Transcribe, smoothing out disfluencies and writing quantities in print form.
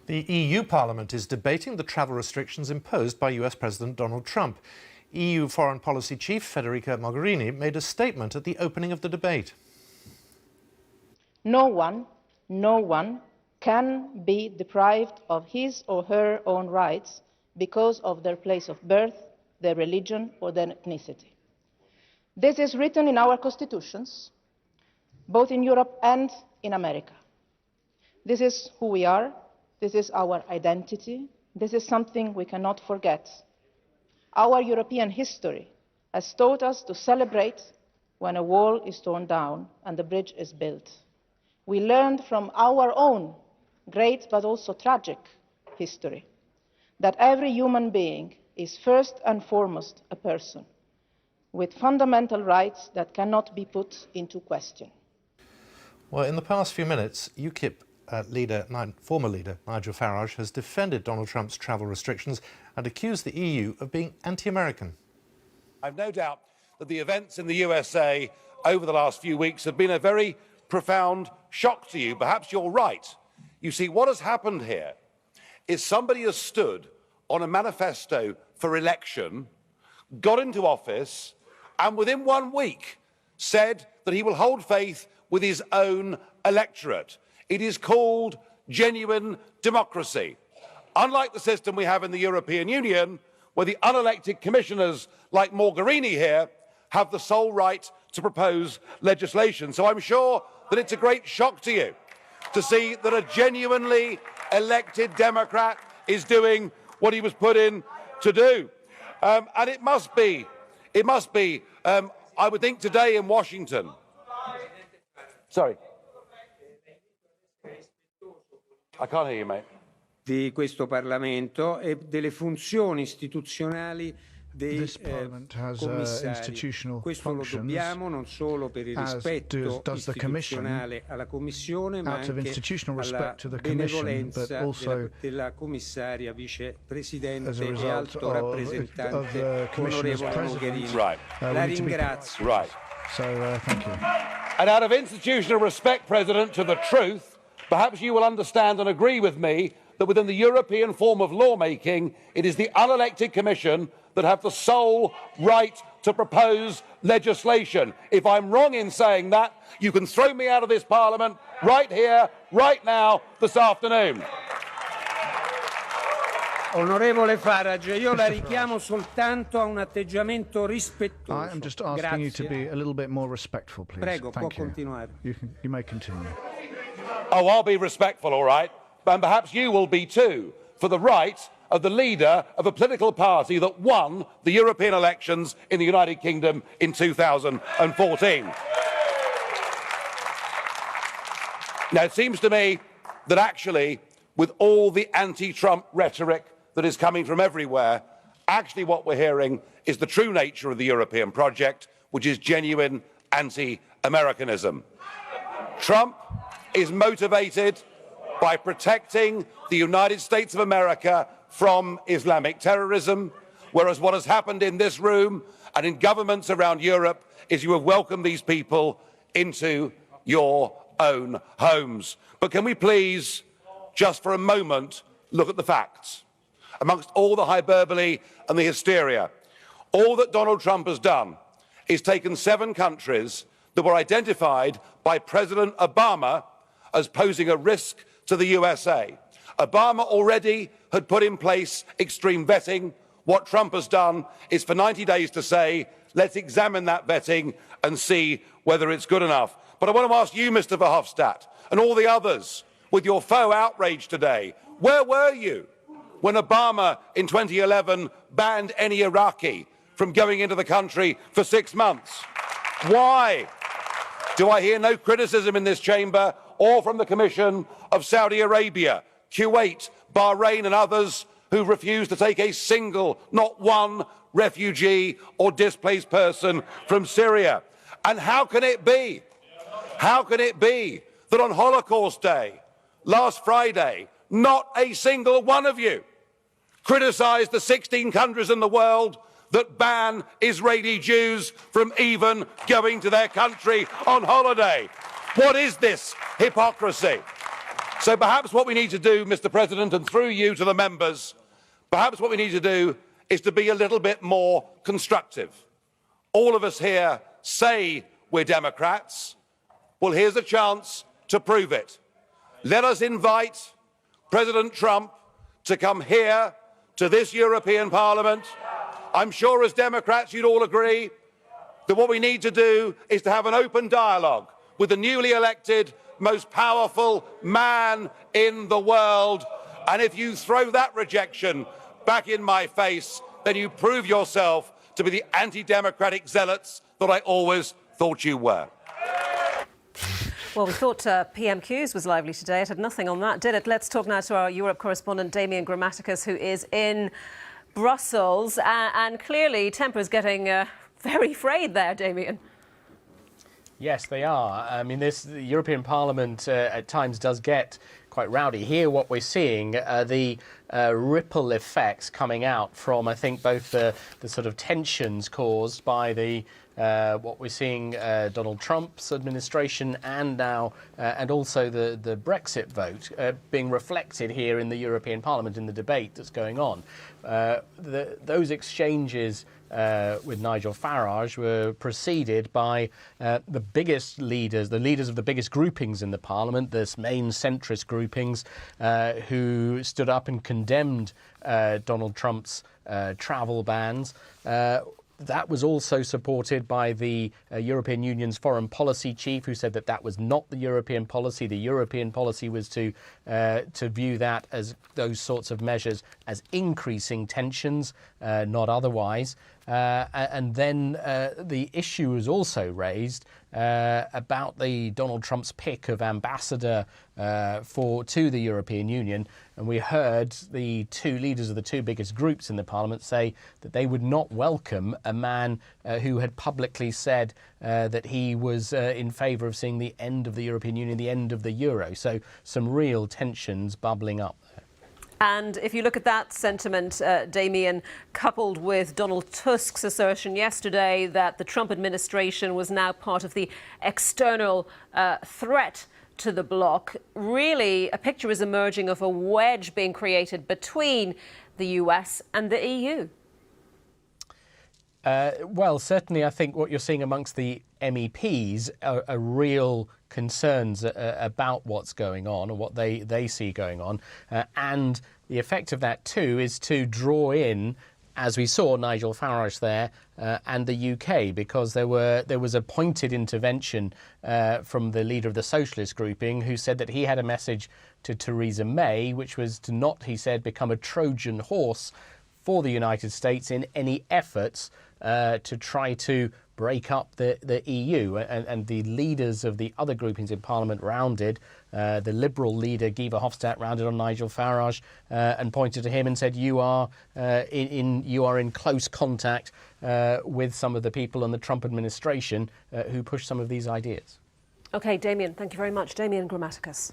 The EU Parliament is debating the travel restrictions imposed by US President Donald Trump. EU Foreign Policy Chief Federica Mogherini made a statement at the opening of the debate. No one can be deprived of his or her own rights because of their place of birth, their religion or their ethnicity. This is written in our constitutions, both in Europe and in America. This is who we are. This is our identity. This is something we cannot forget. Our European history has taught us to celebrate when a wall is torn down and a bridge is built. We learned from our own great but also tragic history that every human being is first and foremost a person with fundamental rights that cannot be put into question. Well, in the past few minutes, UKIP former leader Nigel Farage has defended Donald Trump's travel restrictions and accused the EU of being anti-American. I've no doubt that the events in the USA over the last few weeks have been a very profound shock to you. Perhaps you're right. You see, what has happened here is somebody has stood on a manifesto for election, got into office, and within 1 week said that he will hold faith with his own electorate. It is called genuine democracy. Unlike the system we have in the European Union, where the unelected commissioners like Mogherini here have the sole right to propose legislation. So I'm sure that it's a great shock to you to see that a genuinely elected Democrat is doing what he was put in to do. And it must be, I would think today in Washington. Sorry. I can't hear you, mate. Di questo Parlamento e delle funzioni istituzionali dei commissari. Questo lo dobbiamo non solo per il rispetto istituzionale alla Commissione, ma anche alla benevolenza della commissaria vicepresidente e alto rappresentante onorevole Mogherini. La ringrazio. Thank you. And out of institutional respect, President, to the truth, perhaps you will understand and agree with me that within the European form of lawmaking, it is the unelected Commission that have the sole right to propose legislation. If I'm wrong in saying that, you can throw me out of this Parliament right here, right now, this afternoon. Onorevole Farage, io la richiamo soltanto a un atteggiamento rispettoso. I am just asking you to be a little bit more respectful, please. Prego, può continuare. You may continue. Oh, I'll be respectful, all right. And perhaps you will be too, for the right of the leader of a political party that won the European elections in the United Kingdom in 2014. Now, it seems to me that actually, with all the anti-Trump rhetoric that is coming from everywhere, actually what we're hearing is the true nature of the European project, which is genuine anti-Americanism. Trump is motivated by protecting the United States of America from Islamic terrorism, whereas what has happened in this room and in governments around Europe is you have welcomed these people into your own homes. But can we please, just for a moment, look at the facts? Amongst all the hyperbole and the hysteria, all that Donald Trump has done is taken 7 countries that were identified by President Obama as posing a risk to the USA. Obama already had put in place extreme vetting. What Trump has done is for 90 days to say, let's examine that vetting and see whether it's good enough. But I want to ask you, Mr. Verhofstadt, and all the others, with your faux outrage today, where were you when Obama in 2011 banned any Iraqi from going into the country for 6 months? Why do I hear no criticism in this chamber or from the Commission of Saudi Arabia, Kuwait, Bahrain and others who refuse to take a single, not one, refugee or displaced person from Syria? And how can it be that on Holocaust Day, last Friday, not a single one of you criticised the 16 countries in the world that ban Israeli Jews from even going to their country on holiday? What is this hypocrisy? So perhaps what we need to do, Mr. President, and through you to the members, perhaps what we need to do is to be a little bit more constructive. All of us here say we're Democrats. Well, here's a chance to prove it. Let us invite President Trump to come here to this European Parliament. I'm sure as Democrats you'd all agree that what we need to do is to have an open dialogue with the newly elected, most powerful man in the world. And if you throw that rejection back in my face, then you prove yourself to be the anti-democratic zealots that I always thought you were. Well, we thought PMQs was lively today. It had nothing on that, did it? Let's talk now to our Europe correspondent, Damian Grammaticus, who is in Brussels. And clearly, tempers getting very frayed there, Damian. Yes, they are. I mean, the European Parliament at times does get quite rowdy. Here, what we're seeing the ripple effects coming out from, I think, both the sort of tensions caused by the what we're seeing Donald Trump's administration and now and also the Brexit vote being reflected here in the European Parliament in the debate that's going on. Those exchanges with Nigel Farage were preceded by the biggest leaders, the leaders of the biggest groupings in the Parliament, the main centrist groupings, who stood up and condemned Donald Trump's travel bans. That was also supported by the European Union's foreign policy chief, who said that that was not the European policy. The European policy was to view that as those sorts of measures as increasing tensions, not otherwise. And then the issue was also raised about the Donald Trump's pick of ambassador to the European Union. And we heard the two leaders of the two biggest groups in the Parliament say that they would not welcome a man who had publicly said that he was in favour of seeing the end of the European Union, the end of the euro. So some real tensions bubbling up there. And if you look at that sentiment, Damian, coupled with Donald Tusk's assertion yesterday that the Trump administration was now part of the external threat to the bloc, really a picture is emerging of a wedge being created between the US and the EU. Well, certainly I think what you're seeing amongst the MEPs are real concerns about what's going on and what they see going on. And the effect of that, too, is to draw in, as we saw Nigel Farage there, and the UK, because there was a pointed intervention from the leader of the socialist grouping, who said that he had a message to Theresa May, which was to not, he said, become a Trojan horse for the United States in any efforts to try to break up the EU. And the leaders of the other groupings in Parliament rounded, the Liberal leader Guy Verhofstadt rounded on Nigel Farage and pointed to him and said, you are in close contact with some of the people in the Trump administration who push some of these ideas. OK, Damian, thank you very much. Damian Grammaticus.